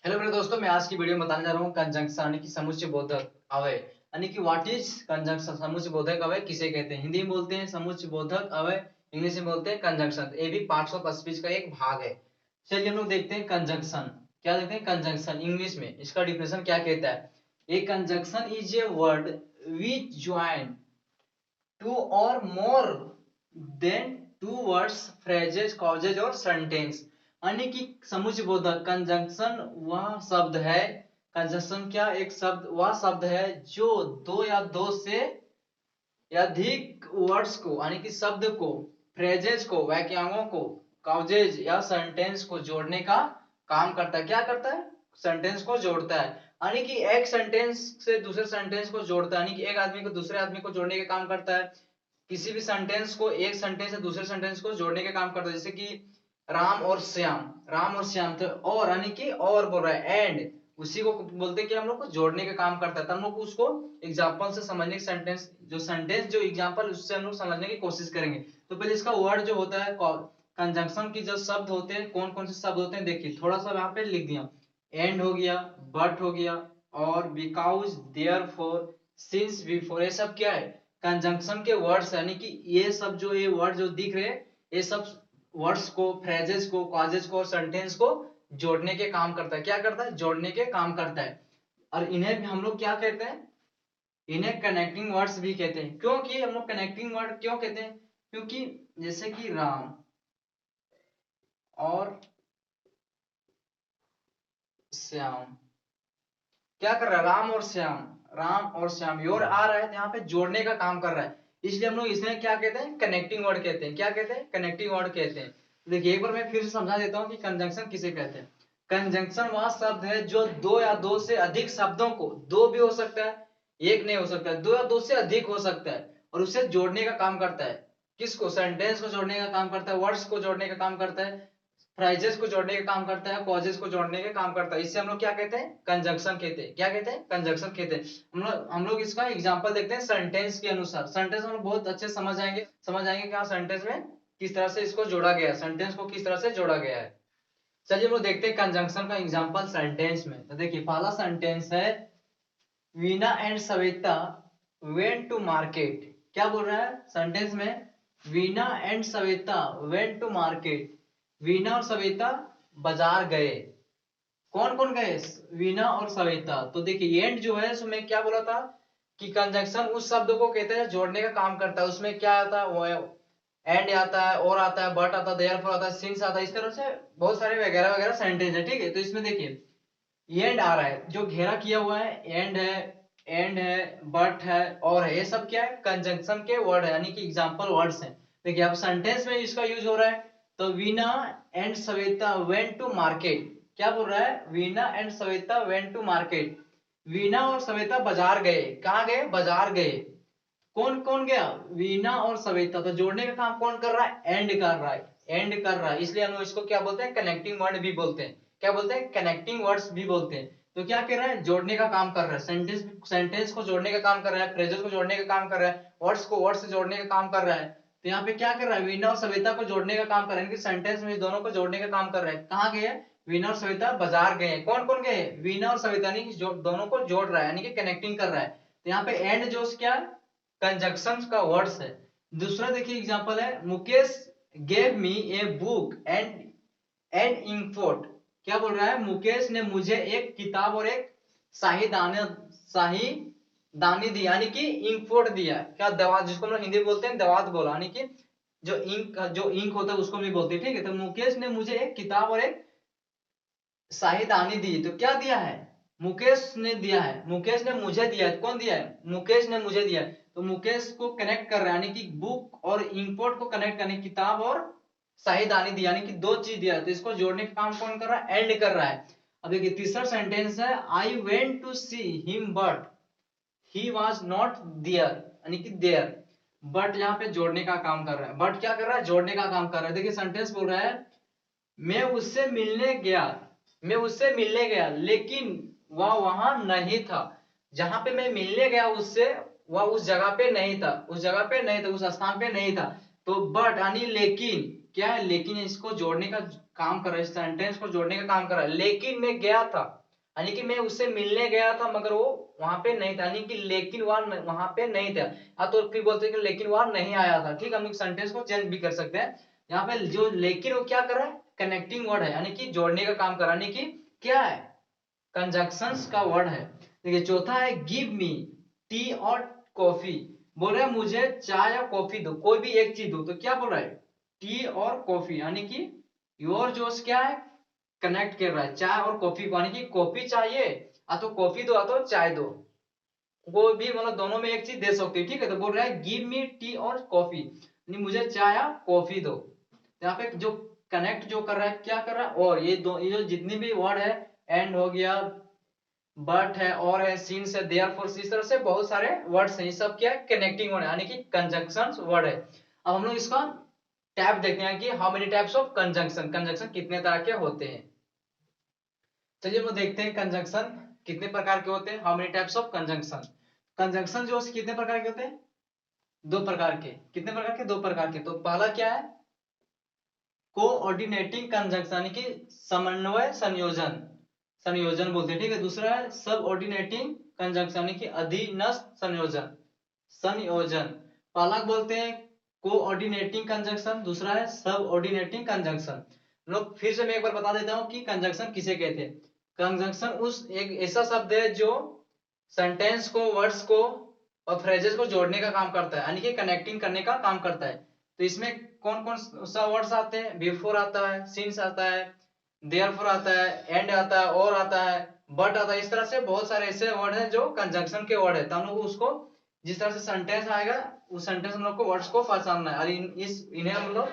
Hello मेरे दोस्तों, मैं आज की वीडियो में बताने जा रहा हूँ कंजंक्शन यानी कि समुच्चय बोधक अवयव यानी कि व्हाट इज कंजंक्शन। समुच्चय बोधक अवयव किसे कहते हैं? हिंदी में बोलते हैं समुच्चय बोधक अवयव, इंग्लिश में बोलते हैं कंजंक्शन। ये भी पार्ट्स ऑफ स्पीच का एक भाग है। चलिए हम लोग देखते हैं कंजंक्शन। क्या देखते हैं? कंजंक्शन इंग्लिश में इसका डिफिनेशन क्या कहता है? A conjunction is a word which join two और more than two words, phrases, clauses और सेंटेंस। यानी कि समुच्चय बोधक कंजंक्शन वह शब्द है। कंजंक्शन क्या? एक शब्द, वह शब्द है जो दो या दो से अधिक वर्ड्स को यानी कि शब्द को, फ्रेजेस को, वाक्यांशों को, कॉजेज या सेंटेंस को जोड़ने का काम करता है। क्या करता है? सेंटेंस को जोड़ता है। यानी कि एक सेंटेंस से दूसरे सेंटेंस को जोड़ता है, यानी कि एक आदमी को दूसरे आदमी को जोड़ने का काम करता है। किसी भी सेंटेंस को एक सेंटेंस से दूसरे सेंटेंस को जोड़ने का काम करता है। जैसे कि राम और श्याम, राम और श्याम, तो और यानी कि और बोल रहा है एंड, उसी को बोलते हैं कि हम लोग को जोड़ने का काम करता है। तो हम लोग उसको एग्जांपल से समझने की सेंटेंस जो एग्जांपल उससे हम लोग समझने की कोशिश करेंगे। तो पहले इसका वर्ड जो होता है कंजंक्शन की जो शब्द होते हैं, कौन कौन से शब्द होते हैं देखिए, थोड़ा सा यहाँ पे लिख दिया। एंड हो गया, बट हो गया, और बिकॉज, देयरफॉर, सिंस, बिफोर, ये सब क्या है? कंजंक्शन के वर्ड्स। यानी कि ये सब जो ये वर्ड जो दिख रहे हैं, ये सब वर्ड्स को, फ्रेजेस को, क्लॉजेस को और सेंटेंस को जोड़ने के काम करता है। क्या करता है? जोड़ने के काम करता है। और इन्हें भी हम लोग क्या कहते हैं? इन्हें कनेक्टिंग वर्ड्स भी कहते हैं। क्योंकि हम लोग कनेक्टिंग वर्ड क्यों कहते हैं? क्योंकि जैसे कि राम और श्याम, क्या कर रहा है? राम और श्याम, राम और श्याम, योर आ रहा है तो यहाँ पे जोड़ने का काम कर रहा है। इसलिए हम लोग इसमें क्या कहते हैं? कनेक्टिंग वर्ड कहते हैं। क्या कहते हैं? कनेक्टिंग वर्ड कहते हैं। देखिए एक बार मैं फिर से समझा देता हूँ कि कंजंक्शन किसे कहते हैं। कंजंक्शन वह शब्द है जो दो या दो से अधिक शब्दों को, दो भी हो सकता है, एक नहीं हो सकता है, दो या दो से अधिक हो सकता है, और उसे जोड़ने का काम करता है। किसको? सेंटेंस को जोड़ने का काम करता है, वर्ड्स को जोड़ने का काम करता है, फ्राइजेस को जोड़ने का काम करता है, कॉजेस को जोड़ने का काम करता है। इससे हम लोग क्या कहते हैं? कंजंक्शन कहते हैं। क्या कहते हैं? कंजंक्शन कहते हैं। हम लोग इसका एग्जांपल देखते हैं सेंटेंस के अनुसार। सेंटेंस हम लोग बहुत अच्छे समझ आएंगे कि हाँ सेंटेंस में किस तरह से इसको जोड़ा गया है, सेंटेंस को किस तरह से जोड़ा गया है। चलिए हम लोग देखते हैं कंजंक्शन का एग्जांपल सेंटेंस में। तो देखिए पहला सेंटेंस है, Veena and Savita went to market. क्या बोल रहा है सेंटेंस में? Veena and Savita went to market. Veena और सविता बाजार गए। कौन कौन गए? वीना और सविता। तो देखिए एंड जो है उसमें क्या बोला था कि कंजंक्शन उस शब्द को कहते हैं जोड़ने का काम करता है। उसमें क्या आता है? वो एंड आता है, और आता है, बट आता है, देयरफॉर आता है, सिंस आता है। इस तरह से बहुत सारे वगैरह वगैरह सेंटेंस है। ठीक है, तो इसमें देखिए एंड आ रहा है, जो घेरा किया हुआ है, एंड है, बट है, और है, ये सब क्या है? कंजंक्शन के वर्ड है, यानी कि एग्जांपल वर्ड्स हैं। देखिए अब सेंटेंस में इसका यूज हो रहा है। तो Veena and Savita went to market. क्या बोल रहा है? Veena and Savita went to market. Veena और सविता बाजार गए। कहाँ गए? बाजार गए। कौन कौन गया? वीना और सविता। तो जोड़ने का काम कौन कर रहा है? एंड कर रहा है, एंड कर रहा है। इसलिए हम लोग इसको क्या बोलते हैं? कनेक्टिंग वर्ड भी बोलते हैं। क्या बोलते हैं? कनेक्टिंग वर्ड्स भी बोलते हैं। तो क्या कर रहा है? जोड़ने का काम कर रहा है। सेंटेंस को जोड़ने का काम कर रहा है, फ्रेजेस को जोड़ने का काम कर रहा है, वर्ड्स को वर्ड से जोड़ने का काम कर रहा है। तो यहाँ पे क्या कर रहा है? वीना और सविता को जोड़ने का काम कर रहा है, सेंटेंस में दोनों को जोड़ने का काम कर रहा है। कहाँ गए? वीना और सविता बाजार गए। कौन कौन गए? वीना और सविता, यानी कि दोनों को जोड़ रहा है, यानी कि कनेक्टिंग कर रहा है। तो यहाँ पे एंड जो क्या कंजंक्शन का वर्ड्स है। दूसरा देखिए एग्जांपल है, Mukesh gave me a book and inkpot. क्या बोल रहा है? मुकेश ने मुझे एक किताब और एक शाही दानी दी, यानी कि इंकपोर्ट दिया। क्या? दवा, जिसको हम लोग हिंदी में बोलते हैं दवात बोला, यानी कि जो इंक होता है उसको भी बोलते हैं। ठीक है, तो मुकेश ने मुझे एक किताब और एक शाही दानी दी। तो क्या दिया है? मुकेश ने दिया है, मुकेश ने मुझे दिया है। कौन दिया है? मुकेश ने मुझे दिया है। तो मुकेश को कनेक्ट कर रहा है, यानी कि बुक और इंपोर्ट को कनेक्ट करने, किताब और शाही दानी दी, यानी कि दो चीज दिया है। तो इसको जोड़ने का काम कौन कर रहा है? एंड कर रहा है। अब देखिए तीसरा सेंटेंस है, I went to see him but he was not there, यानी कि देयर। बट यहाँ पे जोड़ने का काम कर रहा है। बट क्या कर रहा है? जोड़ने का काम कर रहा है। देखिए सेंटेंस बोल रहा है, मैं उससे मिलने गया, लेकिन वह वहां नहीं था। जहां पे मैं मिलने गया उससे, वह उस जगह पे नहीं था, उस स्थान पे नहीं था। तो बट यानी लेकिन, क्या है? लेकिन इसको जोड़ने का काम कर रहा है, सेंटेंस को जोड़ने का काम कर रहा है। लेकिन मैं गया था, यानी कि मैं उससे मिलने गया था मगर वो वहां पे नहीं था, यानी कि लेकिन वह वहां पे नहीं था। या तो फिर बोलते हैं कि लेकिन वह नहीं आया था। ठीक, हम लोग सेंटेंस को चेंज भी कर सकते हैं। यहाँ पे जो लेकिन वो क्या कर रहा है, कनेक्टिंग वर्ड है, यानी कि जोड़ने का काम कर रहा है, यानी कि क्या है, कंजक्शंस का वर्ड है। देखिए चौथा है गिव मी टी और कॉफी। बोल रहा है मुझे चाय या कॉफी दो, कोई भी एक चीज दो। तो क्या बोल रहा है, टी और कॉफी, यानी कि योर जोश क्या है, कनेक्ट कर रहा है चाय और कॉफी को, यानी कि कॉफी चाहिए या तो कॉफी दो या तो चाय दो, वो भी मतलब दोनों में एक चीज दे सकते हो। ठीक है, तो बोल रहा है गिव मी टी और कॉफी, यानी मुझे चाय या कॉफी दो। यहाँ पे जो कनेक्ट जो कर रहा है, क्या कर रहा है, और ये जो जितनी भी वर्ड है, एंड हो गया, बट है, और है, सिंस है, देयरफॉर, इस तरह से बहुत सारे वर्ड्स हैं, ये सब क्या है, कनेक्टिंग वर्ड है, यानी कि कंजंक्शन वर्ड है। अब हम लोग इसका टैब देखते हैं कि how many types of conjunction, conjunction कितने तरह के होते हैं। चलिए हम लोग देखते हैं कंजंक्शन कितने प्रकार के होते हैं, how many types of conjunction. Conjunction जो कितने प्रकार के होते हैं, दो प्रकार के। कितने प्रकार के, दो प्रकार के। तो पहला क्या है, कोऑर्डिनेटिंग कंजंक्शन, यानी कि समन्वय संयोजन, संयोजन बोलते हैं। ठीक है, दूसरा है सब ऑर्डिनेटिंग कंजंक्शन, यानी कि अधीनस्थ संयोजन, संयोजन। पहला बोलते हैं कोऑर्डिनेटिंग कंजंक्शन, दूसरा है सब ऑर्डिनेटिंग कंजंक्शन। लोग फिर से मैं एक बार बता देता हूं कि कंजंक्शन किसे कहते हैं। कंजंक्शन उस एक ऐसा शब्द है जो सेंटेंस को, वर्ड्स को और फ्रेजेस को जोड़ने का काम करता है, यानी कि कनेक्टिंग करने का काम करता है। तो इसमें कौन कौन सा वर्ड्स आते हैं, बिफोर आता है, सिंस आता है, देयरफॉर आता है, एंड आता है, और आता है, बट आता है। इस तरह से बहुत सारे ऐसे वर्ड हैं जो कंजंक्शन के वर्ड है। तो हम लोग उसको जिस तरह से सेंटेंस आएगा उस सेंटेंस हम लोग को वर्ड्स को पहचानना है, और इन्हें हम लोग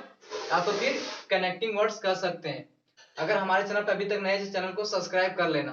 या तो फिर कनेक्टिंग वर्ड्स कर सकते हैं। अगर हमारे चैनल पर अभी तक नए चैनल को सब्सक्राइब कर लेना।